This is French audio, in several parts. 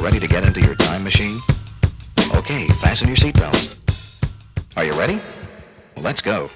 ready to get into your time machine? Okay, fasten your seatbelts. Are you ready? Well, let's go.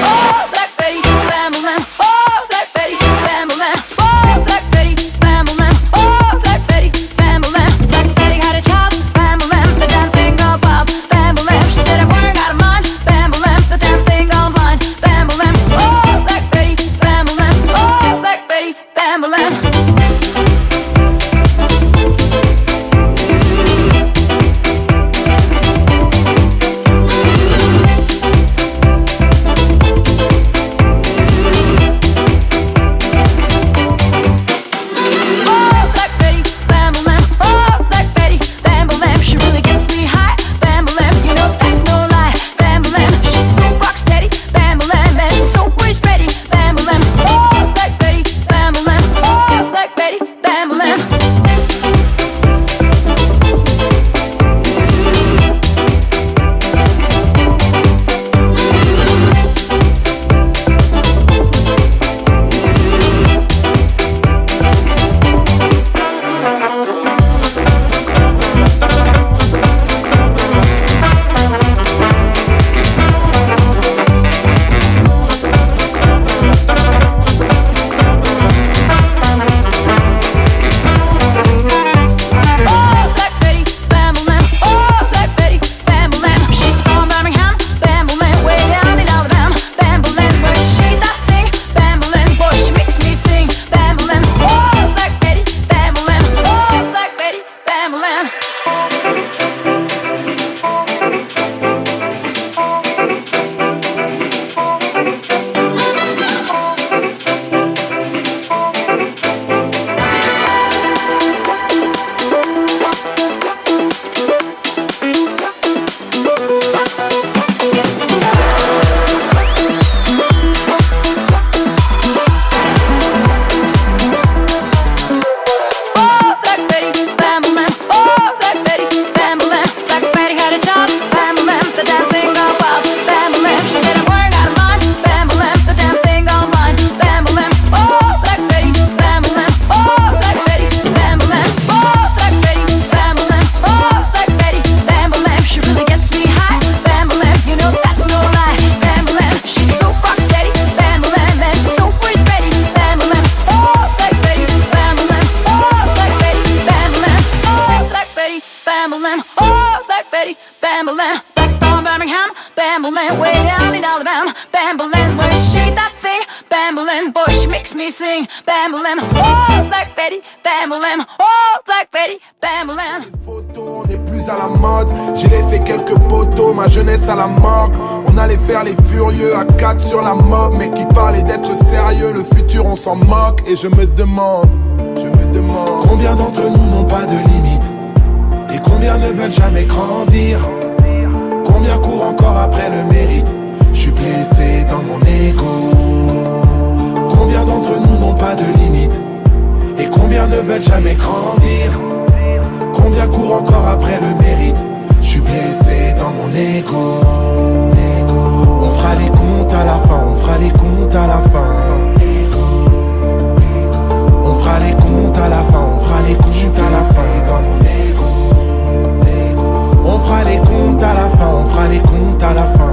Oh, Black Betty, Bam Bam. Oh, Black Betty, Bam Bam. Bamboozling, boy, she makes me sing. Bamboozling, oh, Black Betty, bamboozling, oh, Black Betty, bamboozling. Les photos, on n'est plus à la mode. J'ai laissé quelques poteaux, ma jeunesse à la morgue. On allait faire les furieux à 4 sur la mob. Mais qui parlait d'être sérieux, le futur on s'en moque. Et je me demande combien d'entre nous n'ont pas de limite? Et combien ne veulent jamais grandir? Combien courent encore après le mérite? Je suis blessé dans mon ego. Combien d'entre nous n'ont pas de limite? Et combien ne veulent jamais grandir? Combien courent encore après le mérite? Je suis blessé dans mon ego. On fera les comptes à la fin, on fera les comptes à la fin. On fera les comptes à la fin, on fera les comptes à la fin dans mon ego. On fera les comptes à la fin, on fera les comptes à la fin.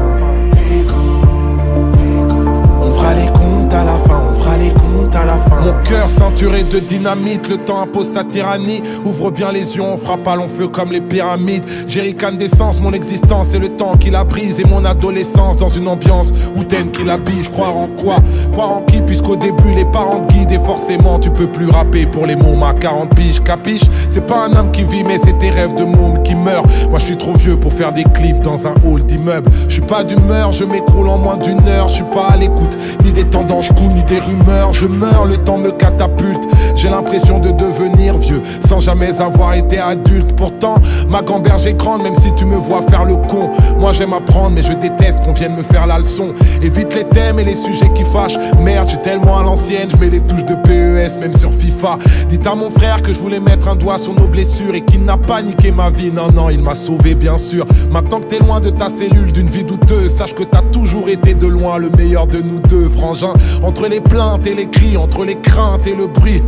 On fera les comptes à la fin, on fera les comptes à la fin. Mon cœur ceinturé de dynamite, le temps impose sa tyrannie. Ouvre bien les yeux, on frappe à long feu comme les pyramides. J'éricane d'essence, mon existence et le temps qui la brise. Et mon adolescence dans une ambiance hautaine qui la bise. Croire en quoi? Croire en qui? Puisqu'au début les parents te guident. Et forcément tu peux plus rapper pour les mômes à 40 piges. Capiche? C'est pas un homme qui vit mais c'est tes rêves de môme qui meurent. Moi je suis trop vieux pour faire des clips dans un hall d'immeuble. Je suis pas d'humeur, je m'écroule en moins d'une heure. Je suis pas à l'écoute ni des tendances cool ni des rumeurs. Je meurs, le temps me catapulte. J'ai l'impression de devenir vieux sans jamais avoir été adulte. Pourtant ma gamberge est grande même si tu me vois faire le con. Moi j'aime apprendre mais je déteste qu'on vienne me faire la leçon. Évite les thèmes et les sujets qui fâchent. Merde, je suis tellement à l'ancienne, je mets les touches de PES même sur FIFA. Dites à mon frère que je voulais mettre un doigt sur nos blessures et qu'il n'a pas niqué ma vie. Non, non, il m'a sauvé bien sûr. Maintenant que t'es loin de ta cellule, d'une vie douteuse, sache que t'as toujours été de loin le meilleur de nous deux, frangin. Entre les plaintes et les cris, entre les craintes et le bruit,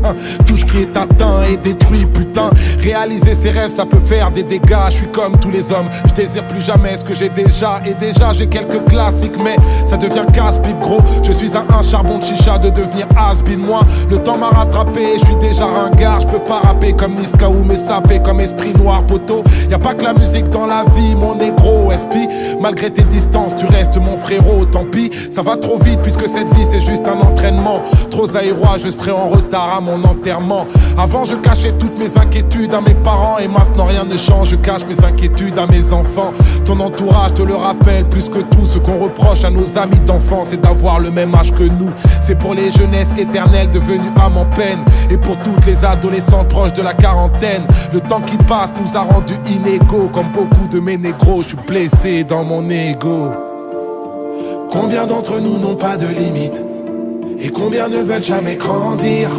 tout ce qui est atteint est détruit, putain. Réaliser ses rêves, ça peut faire des dégâts. Je suis comme tous les hommes, je désire plus jamais ce que j'ai déjà. Et déjà j'ai quelques classiques, mais ça devient casse-pipe gros. Je suis un charbon de chicha de devenir has-been. Moi, le temps m'a rattrapé, je suis déjà ringard. Je peux pas rapper comme Niska ou me saper comme Esprit Noir, poteau. Y'a pas que la musique dans la vie, mon négro, SP. Malgré tes distances, tu restes mon frérot, tant pis. Ça va trop vite puisque cette vie c'est juste un entraînement. Trop aérois, je serai en retard à mon enterrement. Avant je cachais toutes mes inquiétudes à mes parents. Et maintenant rien ne change, je cache mes inquiétudes à mes enfants. Ton entourage te le rappelle plus que tout. Ce qu'on reproche à nos amis d'enfance, c'est d'avoir le même âge que nous. C'est pour les jeunesses éternelles devenues âme en peine. Et pour toutes les adolescentes proches de la quarantaine. Le temps qui passe nous a rendus inégaux. Comme beaucoup de mes négros, je suis blessé dans mon ego. Combien d'entre nous n'ont pas de limite? Et combien ne veulent jamais grandir?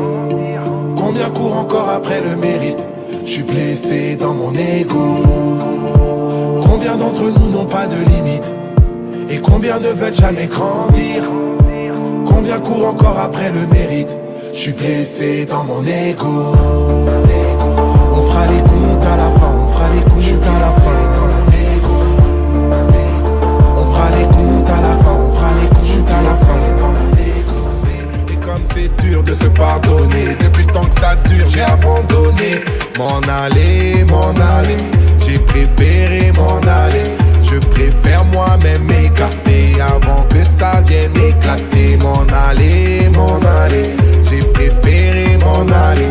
Combien courent encore après le mérite? Je suis blessé dans mon ego. Combien d'entre nous n'ont pas de limite? Et combien ne veulent jamais grandir? Combien courent encore après le mérite? Je suis blessé dans mon ego. On fera les comptes à la fin, on fera les comptes à la fin dans mon ego. On fera les comptes à la fin, on fera les comptes à la fin dans mon ego. Et comme c'est dur de se pardonner, depuis le temps que ça dure, j'ai abandonné. M'en aller, j'ai préféré m'en aller. Je préfère moi-même m'écarter avant que ça vienne éclater. M'en aller, j'ai préféré m'en aller.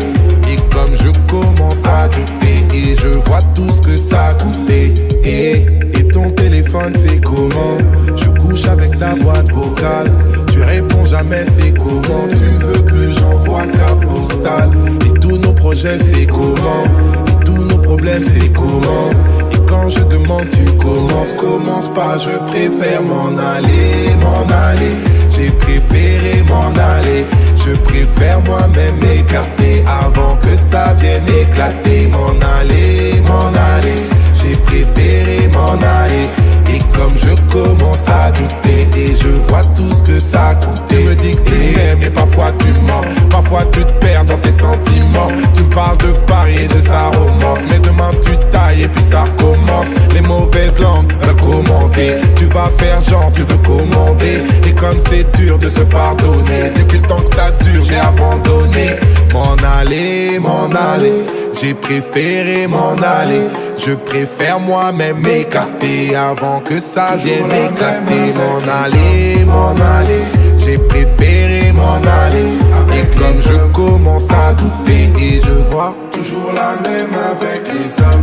Et comme je commence à douter et je vois tout ce que ça a coûté. Et ton téléphone c'est comment? Je couche avec ta boîte vocale. Tu réponds jamais, c'est comment? Tu veux que j'envoie ta postale? Et tous nos projets c'est comment? Et tous nos problèmes c'est comment? Et quand je demande tu commence pas. Je préfère m'en aller. J'ai préféré m'en aller. Je préfère moi-même m'écarter avant que ça vienne éclater. M'en aller. J'ai préféré m'en aller. Et comme je commence à douter et je vois tout ce que ça a coûté. Tu me dis que tu m'aimes mais parfois tu mens. Parfois tu te perds dans tes sentiments. Tu me parles de Paris et de sa romance. Mais demain tu tailles et puis ça recommence. Les mauvaises langues veulent commenter. Tu vas faire genre tu veux commander. Et comme c'est dur de se pardonner, depuis le temps que ça dure j'ai abandonné. M'en aller. J'ai préféré m'en aller. Je préfère moi-même m'écarter avant que ça vienne éclater. M'en aller. J'ai préféré et m'en aller. Et comme je commence à douter et je vois toujours la même avec les hommes.